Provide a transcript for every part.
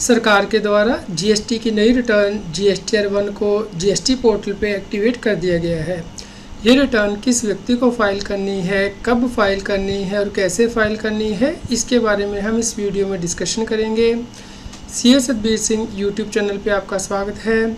सरकार के द्वारा जीएसटी की नई रिटर्न GSTR-1 को जीएसटी पोर्टल पे एक्टिवेट कर दिया गया है। ये रिटर्न किस व्यक्ति को फाइल करनी है, कब फाइल करनी है और कैसे फाइल करनी है, इसके बारे में हम इस वीडियो में डिस्कशन करेंगे। CA Satbir Singh YouTube channel पे आपका स्वागत है।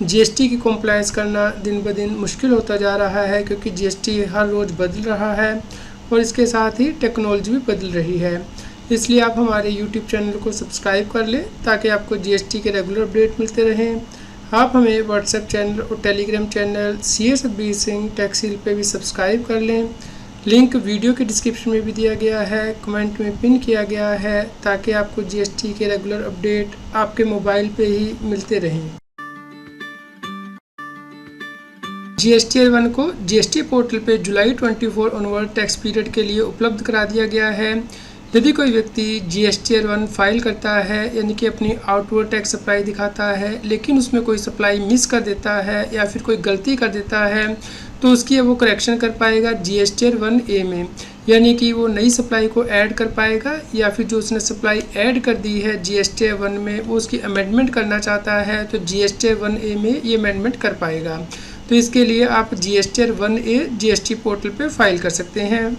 जीएसटी की कॉम्प्लायंस करना दिन ब दिन मुश्किल होता जा रहा है क्योंकि जीएसटी हर रोज़ बदल रहा है और इसके साथ ही टेक्नोलॉजी भी बदल रही है। इसलिए आप हमारे यूट्यूब चैनल को सब्सक्राइब कर लें ताकि आपको जीएसटी के रेगुलर अपडेट मिलते रहें। आप हमें व्हाट्सएप चैनल और Telegram channel CA Satbir Singh Taxil पे भी सब्सक्राइब कर लें। लिंक वीडियो के डिस्क्रिप्शन में भी दिया गया है, कमेंट में पिन किया गया है ताकि आपको जीएसटी के रेगुलर अपडेट आपके मोबाइल पे ही मिलते रहें। GSTR-1 को जीएसटी पोर्टल पे जुलाई 24 ऑनवर्ड टैक्स पीरियड के लिए उपलब्ध करा दिया गया है। यदि कोई व्यक्ति GSTR-1 फाइल करता है यानी कि अपनी आउटवर्ड टैक्स सप्लाई दिखाता है लेकिन उसमें कोई सप्लाई मिस कर देता है या फिर कोई गलती कर देता है तो उसकी वो करेक्शन कर पाएगा GSTR-1A में, यानी कि वो नई सप्लाई को ऐड कर पाएगा या फिर जो उसने सप्लाई ऐड कर दी है GSTR-1 में वो उसकी अमेंडमेंट करना चाहता है तो GSTR-1A में ये अमेंडमेंट कर पाएगा। तो इसके लिए आप GSTR-1A जीएसटी पोर्टल पे फाइल कर सकते हैं।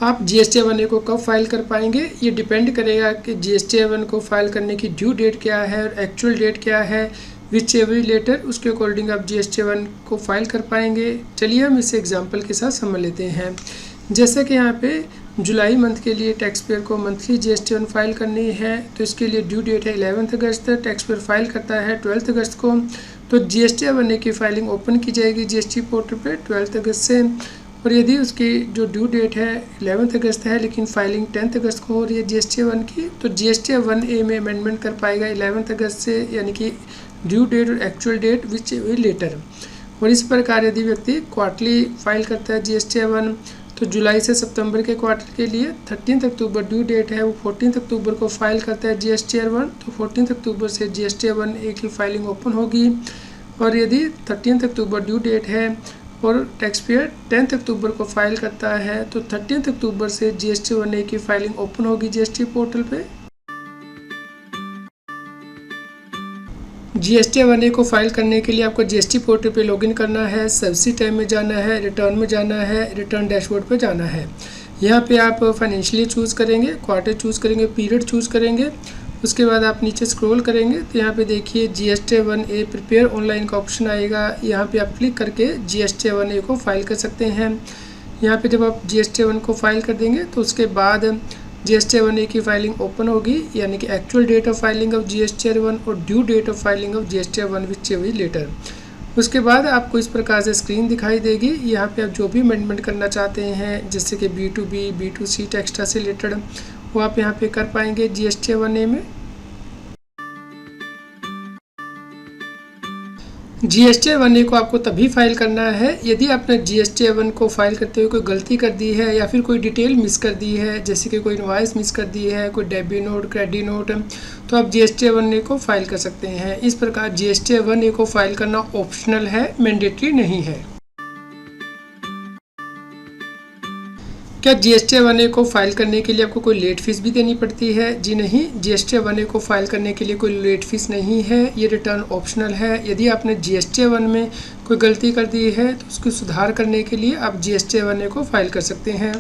आप GSTR-1A को कब फाइल कर पाएंगे ये डिपेंड करेगा कि GSTR-1 को फाइल करने की ड्यू डेट क्या है और एक्चुअल डेट क्या है। विच एवरी लेटर उसके अकॉर्डिंग आप GSTR-1 को फाइल कर पाएंगे। चलिए हम इसे एग्जांपल के साथ समझ लेते हैं। जैसे कि यहाँ पे जुलाई मंथ के लिए टैक्स पेयर को मंथली GSTR-1 फाइल करनी है तो इसके लिए ड्यू डेट है 11 अगस्त। टैक्स पेयर फाइल करता है 12 अगस्त को, तो GSTR-1A की फाइलिंग ओपन की जाएगी जीएसटी पोर्टल पे 12 अगस्त से। और यदि उसकी जो ड्यू डेट है 11 अगस्त है लेकिन फाइलिंग 10 अगस्त को हो रही है GSTR-1 की, तो GSTR-1A में अमेंडमेंट कर पाएगा 11 अगस्त से, यानी कि ड्यू डेट और एक्चुअल डेट विच लेटर। और इस प्रकार यदि व्यक्ति क्वार्टरली फाइल करता है GSTR-1 तो जुलाई से सितंबर के क्वार्टर के लिए 13 अक्टूबर ड्यू डेट है, वो 14 अक्टूबर को फाइल करता है GSTR-1 तो 14 अक्टूबर से GSTR-1A की फाइलिंग ओपन होगी। और यदि 13 अक्टूबर ड्यू डेट है और टैक्स पेयर 10 अक्टूबर को फाइल करता है तो 13 अक्टूबर से GSTR-1A की फाइलिंग ओपन होगी जीएसटी पोर्टल पे। GSTR-1A को फाइल करने के लिए आपको जीएसटी पोर्टल पे लॉगिन करना है, सर्विस टैब में जाना है, रिटर्न में जाना है, रिटर्न डैशबोर्ड पे जाना है। यहाँ पे आप फाइनेंशियली चूज़ करेंगे, क्वार्टर चूज़ करेंगे, पीरियड चूज़ करेंगे। उसके बाद आप नीचे स्क्रॉल करेंगे तो यहाँ पे देखिए GSTR-1A प्रिपेयर ऑनलाइन का ऑप्शन आएगा। यहाँ पे आप क्लिक करके GSTR-1A को फाइल कर सकते हैं। यहाँ पे जब आप GSTR-1 को फाइल कर देंगे तो उसके बाद GSTR-1A की फाइलिंग ओपन होगी, यानी कि actual date of filing of GSTR-1 और due date of filing of GSTR-1 which every later. उसके बाद आपको इस प्रकार से स्क्रीन दिखाई देगी। यहाँ पे आप जो भी अमेंडमेंट करना चाहते हैं जैसे कि B2B, B2C टैक्स से रिलेटेड वो आप यहाँ पे कर पाएंगे GSTR-1A में। GSTR-1A को आपको तभी फाइल करना है यदि आपने GSTR-1 को फाइल करते हुए कोई गलती कर दी है या फिर कोई डिटेल मिस कर दी है, जैसे कि कोई इनवॉइस मिस कर दी है, कोई डेबिट नोट, क्रेडिट नोट, तो आप GSTR-1A को फाइल कर सकते हैं। इस प्रकार GSTR-1A को फाइल करना ऑप्शनल है, मैंडेटरी नहीं है। क्या GSTR-1A को फाइल करने के लिए आपको कोई लेट फीस भी देनी पड़ती है? जी नहीं, GSTR-1A को फाइल करने के लिए कोई लेट फीस नहीं है, ये रिटर्न ऑप्शनल है। यदि आपने GSTR-1 में कोई गलती कर दी है तो उसको सुधार करने के लिए आप GSTR-1A को फाइल कर सकते हैं।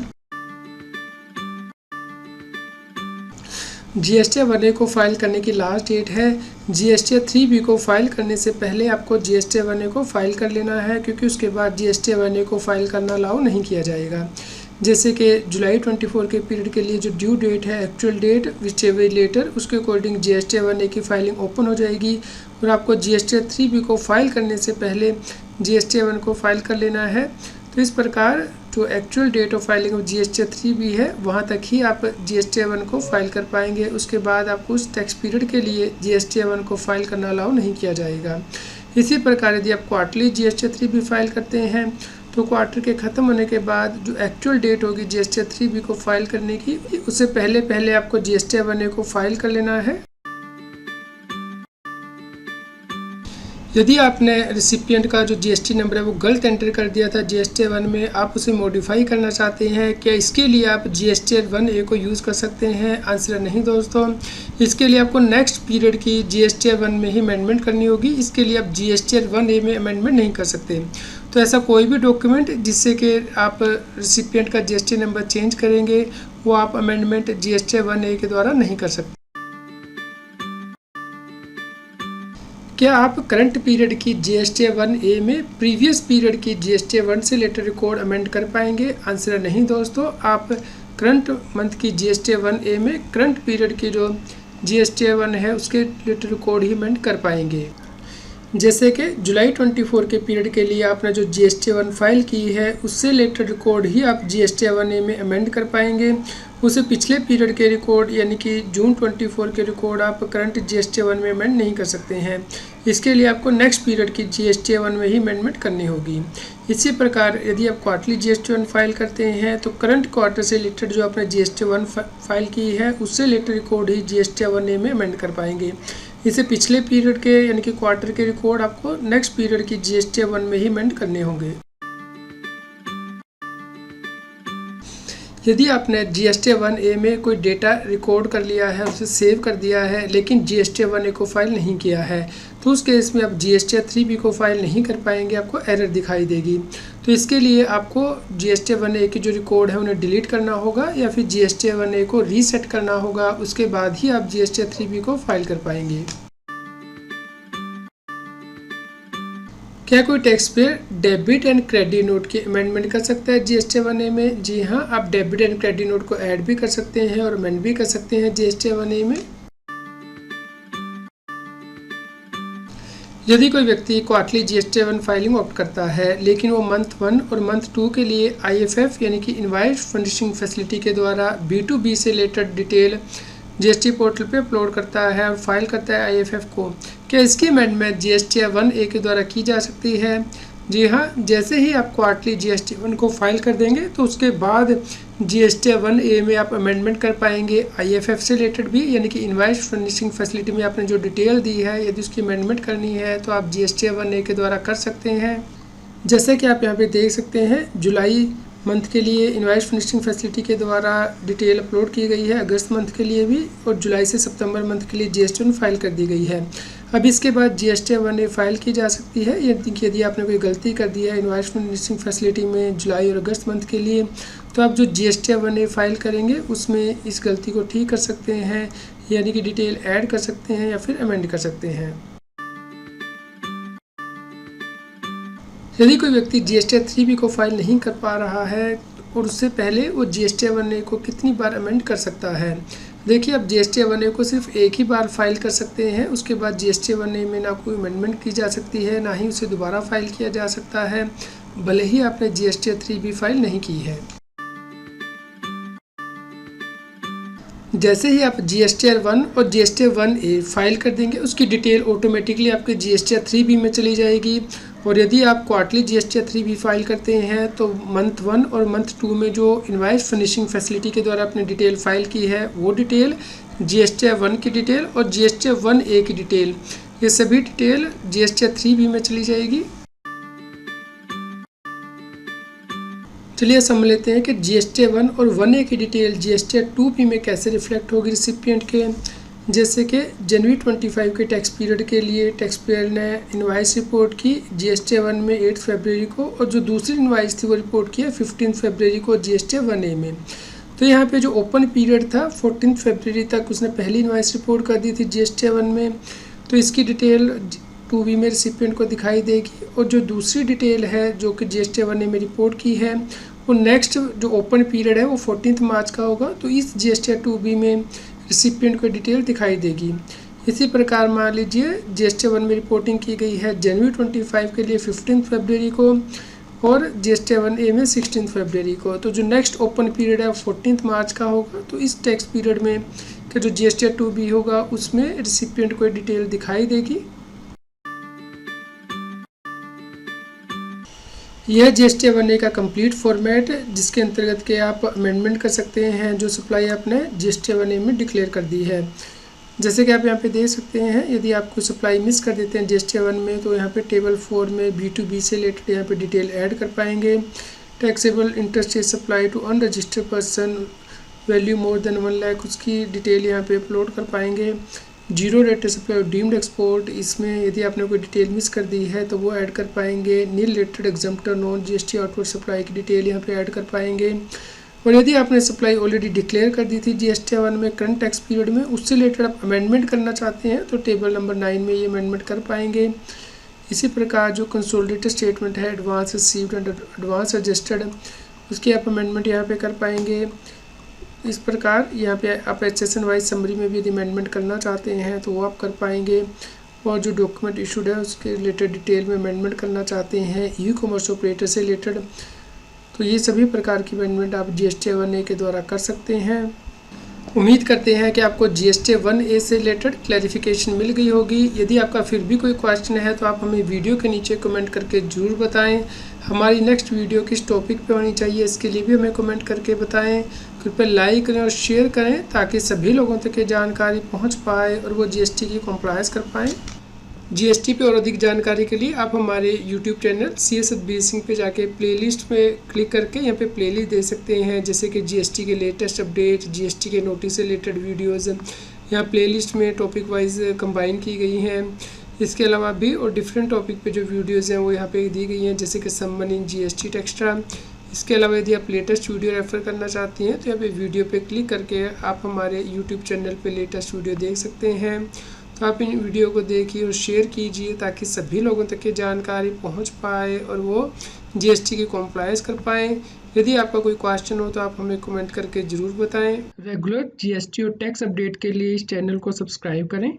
GSTR-1A को फाइल करने की लास्ट डेट है GSTR-3B को फाइल करने से पहले आपको GSTR-1A को फाइल कर लेना है, क्योंकि उसके बाद GSTR-1A को फाइल करना अलाउ नहीं किया जाएगा। जैसे कि जुलाई 24 के पीरियड के लिए जो ड्यू डेट है, actual date which every later, उसके अकॉर्डिंग GSTR-1A की फाइलिंग ओपन हो जाएगी और आपको GSTR-3B को फाइल करने से पहले GSTR-1 को फाइल कर लेना है। तो इस प्रकार जो actual date of filing of GSTR-3B है वहाँ तक ही आप GSTR-1 को फाइल कर पाएंगे। उसके बाद आपको उस टैक्स पीरियड के लिए GSTR-1 को फाइल करना अलाउ नहीं किया जाएगा। इसी प्रकार यदि आप क्वार्टरली GSTR-3B फाइल करते हैं तो क्वार्टर के ख़त्म होने के बाद जो एक्चुअल डेट होगी GSTR-3B को फाइल करने की, उससे पहले आपको GSTR-1A को फाइल कर लेना है। यदि आपने रिसिपिएंट का जो जीएसटी नंबर है वो गलत एंटर कर दिया था GST-1 में, आप उसे मॉडिफाई करना चाहते हैं, क्या इसके लिए आप GST-1A को यूज़ कर सकते हैं? आंसर नहीं दोस्तों, इसके लिए आपको नेक्स्ट पीरियड की GST-1 में ही अमेंडमेंट करनी होगी। इसके लिए आप GST-1A में अमेंडमेंट नहीं कर सकते। तो ऐसा कोई भी डॉक्यूमेंट जिससे कि आप रिसिपिएंट का GST नंबर चेंज करेंगे, वो आप अमेंडमेंट GST-1A के द्वारा नहीं कर सकते। क्या आप करंट पीरियड की GST-1A में प्रीवियस पीरियड की GST-1 से लेटर रिकॉर्ड अमेंड कर पाएंगे? आंसर नहीं दोस्तों, आप करंट मंथ की GST-1A में करंट पीरियड की जो GST-1 है उसके लेटर रिकॉर्ड ही अमेंड कर पाएंगे। जैसे कि जुलाई 24 के पीरियड के लिए आपने जो GST-1 फाइल की है उससे लेटर रिकॉर्ड ही आप GST-1A में अमेंड कर पाएंगे। उसे पिछले पीरियड के रिकॉर्ड यानी कि जून 24 के रिकॉर्ड आप करंट GST-1 में अमेंड नहीं कर सकते हैं। इसके लिए आपको नेक्स्ट पीरियड की GST-1 में ही अमेंडमेंट करनी होगी। इसी प्रकार यदि आप क्वार्टरली GST-1 फाइल करते हैं तो करंट क्वार्टर से रिलेटेड जो आपने GST-1 फाइल की है उससे लेटर रिकॉर्ड ही GST-1A में अमेंड कर पाएंगे। इसे पिछले पीरियड के यानी कि क्वार्टर के रिकॉर्ड आपको नेक्स्ट पीरियड की GST-1 में ही अमेंड करने होंगे। यदि आपने GST-1A में कोई डेटा रिकॉर्ड कर लिया है, उसे सेव कर दिया है, लेकिन GST-1A को फाइल नहीं किया है, तो उस केस में आप GST-3B को फाइल नहीं कर पाएंगे, आपको एरर दिखाई देगी। तो इसके लिए आपको GST-1A के जो रिकॉर्ड है उन्हें डिलीट करना होगा या फिर GST-1A को रीसेट करना होगा। उसके बाद ही आप GST-3B को फाइल कर पाएंगे। क्या कोई tax payer debit and credit note की अमेंडमेंट कर सकता है GST-1A में? जी हाँ, आप डेबिट एंड क्रेडिट नोट को ऐड भी कर सकते हैं और अमेंड भी कर सकते हैं GST-1A में। यदि कोई व्यक्ति क्वार्टरली GST-1 फाइलिंग ऑप्ट करता है लेकिन वो मंथ 1 और मंथ 2 के लिए IFF यानी कि इनवॉइस फर्निशिंग फैसिलिटी के द्वारा B2B से रिलेटेड डिटेल GST पोर्टल पे अपलोड करता है और फाइल करता है IFF को, क्या इसकी अमेंडमेंट GST-1A के द्वारा की जा सकती है? जी हाँ, जैसे ही आप क्वार्टरली GST-1 को फाइल कर देंगे तो उसके बाद GST-1A में आप अमेंडमेंट कर पाएंगे IFF से रिलेटेड भी, यानी कि इनवॉइस फर्निशिंग फैसिलिटी में आपने जो डिटेल दी है यदि उसकी अमेंडमेंट करनी है तो आप GST-1A के द्वारा कर सकते हैं। जैसे कि आप यहाँ पे देख सकते हैं, जुलाई मंथ के लिए इनवॉइस फिनिशिंग फैसिलिटी के द्वारा डिटेल अपलोड की गई है, अगस्त मंथ के लिए भी, और जुलाई से सितंबर मंथ के लिए GST-1 फाइल कर दी गई है। अब इसके बाद GST-1A फाइल की जा सकती है। यदि आपने कोई गलती कर दी है इनवॉइस फिनिशिंग फैसिलिटी में जुलाई और अगस्त मंथ के लिए, तो आप जो GST-1A फाइल करेंगे उसमें इस गलती को ठीक कर सकते हैं, यानी कि डिटेल ऐड कर सकते हैं या फिर अमेंड कर सकते हैं। यदि कोई व्यक्ति GST-3B को फाइल नहीं कर पा रहा है और उससे पहले वो GST-1A को कितनी बार अमेंड कर सकता है? देखिए, अब GST-1A को सिर्फ एक ही बार फाइल कर सकते हैं, उसके बाद GST-1A में ना कोई अमेंडमेंट की जा सकती है, ना ही उसे दोबारा फाइल किया जा सकता है, भले ही आपने GST-3B फाइल नहीं की है। जैसे ही आप GST-1 और GST-1A फाइल कर देंगे उसकी डिटेल ऑटोमेटिकली आपके GST-3B में चली जाएगी। और यदि आप क्वार्टरली GST-3B फाइल करते हैं तो मंथ 1 और मंथ 2 में जो इनवॉइस फिनिशिंग फैसिलिटी के द्वारा आपने डिटेल फाइल की है वो डिटेल, GST-1 की डिटेल और GST-1A की डिटेल, ये सभी डिटेल GST-3B में चली जाएगी। चलिए समझ लेते हैं कि GST-1 और 1A की डिटेल GST-2B में कैसे रिफ्लेक्ट होगी रिसिपिएंट के। जैसे कि जनवरी 25 के टैक्स पीरियड के लिए टैक्स पेयर ने इनवॉइस रिपोर्ट की GST-1 में 8 फरवरी को, और जो दूसरी इनवॉइस थी वो रिपोर्ट किया 15 फरवरी को GST-1A में। तो यहाँ पे जो ओपन पीरियड था 14 फरवरी तक उसने पहली इनवॉइस रिपोर्ट कर दी थी GST-1 में, तो इसकी डिटेल 2B में रिसिपिएंट को दिखाई देगी। और जो दूसरी डिटेल है जो कि GST-1A में रिपोर्ट की है वो नेक्स्ट जो ओपन पीरियड है वो 14 मार्च का होगा, तो इस GST-2B में रिसिपिएंट को डिटेल दिखाई देगी। इसी प्रकार मान लीजिए GST-1 में रिपोर्टिंग की गई है जनवरी 25 के लिए 15 फरवरी को और GST-1A में 16 फरवरी को, तो जो नेक्स्ट ओपन पीरियड है 14 मार्च का होगा। तो इस टैक्स पीरियड में कि जो GST-2B होगा उसमें रिसिपिएंट को डिटेल दिखाई देगी। यह GST-1A का कंप्लीट फॉर्मेट है जिसके अंतर्गत के आप अमेंडमेंट कर सकते हैं जो सप्लाई आपने GST-1A में डिक्लेयर कर दी है। जैसे कि आप यहाँ पे देख सकते हैं, यदि आप कोई सप्लाई मिस कर देते हैं GST 1 में, तो यहाँ पे टेबल 4 में B2B से रिलेटेड यहाँ पे डिटेल ऐड कर पाएंगे। Taxable interstate supply to unregistered person value more than 1 lakh, उसकी डिटेल यहाँ पे अपलोड कर पाएंगे। जीरो रेटेड सप्लाई और डीम्ड एक्सपोर्ट, इसमें यदि आपने कोई डिटेल मिस कर दी है तो वो ऐड कर पाएंगे। Nil rated exempted non GST outward supply की डिटेल यहाँ पे ऐड कर पाएंगे। और यदि आपने सप्लाई ऑलरेडी डिक्लेयर कर दी थी GST 1 में करंट टैक्स पीरियड में, उससे रिलेटेड आप अमेंडमेंट करना चाहते हैं तो टेबल नंबर 9 में ये अमेंडमेंट कर पाएंगे। इसी प्रकार जो कंसोलिडेटेड स्टेटमेंट है advance received and advance registered, उसकी आप अमेंडमेंट यहाँ पे कर पाएंगे। इस प्रकार यहाँ पे आप HSN वाइज समरी में भी यदि अमेंडमेंट करना चाहते हैं तो वो आप कर पाएंगे। और जो डॉक्यूमेंट इशूड है उसके रिलेटेड डिटेल में अमेंडमेंट करना चाहते हैं ई-कॉमर्स ऑपरेटर से रिलेटेड, तो ये सभी प्रकार की अमेंडमेंट आप GST 1A के द्वारा कर सकते हैं। उम्मीद करते हैं कि आपको GST 1A से रिलेटेड क्लैरिफिकेशन मिल गई होगी। यदि आपका फिर भी कोई क्वेश्चन है तो आप हमें वीडियो के नीचे कमेंट करके ज़रूर बताएं। हमारी नेक्स्ट वीडियो किस टॉपिक पे होनी चाहिए इसके लिए भी हमें कमेंट करके बताएं। कृपया लाइक करें और शेयर करें ताकि सभी लोगों तक ये जानकारी पहुँच पाए और वो GST की कॉम्प्लायंस कर पाएँ। GST पे और अधिक जानकारी के लिए आप हमारे YouTube channel CS Satbir Singh पे जाके प्लेलिस्ट में क्लिक करके यहाँ पे प्लेलिस्ट दे सकते हैं, जैसे कि GST के लेटेस्ट अपडेट, GST के नोटिस से रिलेटेड वीडियोज़ यहाँ प्लेलिस्ट में टॉपिक वाइज कंबाइन की गई हैं। इसके अलावा भी और डिफरेंट टॉपिक पे जो वीडियोज़ हैं वो यहाँ पे दी गई हैं, जैसे कि समवन इन GST टेक्स्ट्रा। इसके अलावा यदि आप लेटेस्ट वीडियो रेफ़र करना चाहती हैं तो यहाँ पे वीडियो पे क्लिक करके आप हमारे YouTube चैनल पे लेटेस्ट वीडियो देख सकते हैं। तो आप इन वीडियो को देखिए और शेयर कीजिए ताकि सभी लोगों तक ये जानकारी पहुंच पाए और वो GST की कॉम्प्लायंस कर पाएँ। यदि आपका कोई क्वेश्चन हो तो आप हमें कमेंट करके ज़रूर बताएं। रेगुलर GST और टैक्स अपडेट के लिए इस चैनल को सब्सक्राइब करें।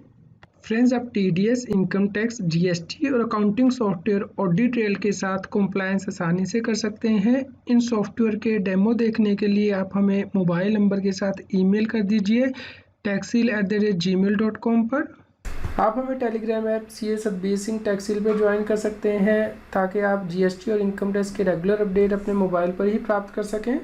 फ्रेंड्स, आप TDS, इनकम टैक्स, GST और अकाउंटिंग सॉफ्टवेयर ऑडिट ट्रेल के साथ कॉम्प्लायंस आसानी से कर सकते हैं। इन सॉफ्टवेयर के डेमो देखने के लिए आप हमें मोबाइल नंबर के साथ ईमेल कर दीजिए taxil@gmail.com पर। आप हमें Telegram app CS Satbir Singh Taxil पर ज्वाइन कर सकते हैं ताकि आप GST और इनकम टैक्स के रेगुलर अपडेट अपने मोबाइल पर ही प्राप्त कर सकें।